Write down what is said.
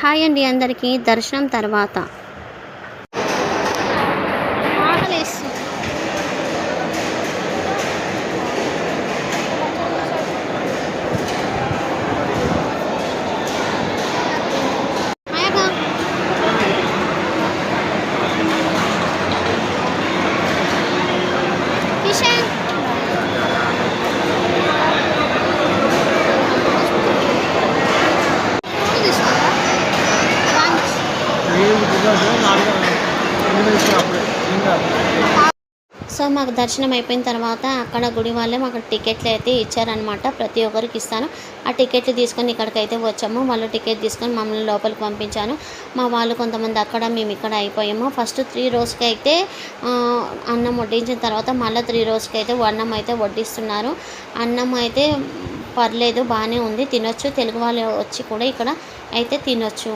Hi అండి అందరికీ. దర్శనం తర్వాత ఆకలేస్తుంది. హాయ్ అక్క. కిషన్ ఫోన్ తీసుకుంటా. థాంక్స్. సో మాకు దర్శనం అయిపోయిన తర్వాత అక్కడ గుడి వాళ్ళే మాకు టికెట్లు అయితే ఇచ్చారనమాట. ప్రతి ఒక్కరికి ఇస్తాను. ఆ టికెట్లు తీసుకొని ఇక్కడికైతే వచ్చాము. వాళ్ళు టికెట్ తీసుకొని మమ్మల్ని లోపలికి పంపించాను. మా వాళ్ళు కొంతమంది అక్కడ, మేము ఇక్కడ అయిపోయాము. ఫస్ట్ 3 రోజుకి అయితే అన్నం వడ్డించిన తర్వాత మళ్ళీ 3 రోజుకి అయితే అన్నం అయితే వడ్డిస్తున్నారు. అన్నం అయితే పర్లేదు, బాగానే ఉంది, తినొచ్చు. తెలుగు వాళ్ళు వచ్చి కూడా ఇక్కడ అయితే తినొచ్చు.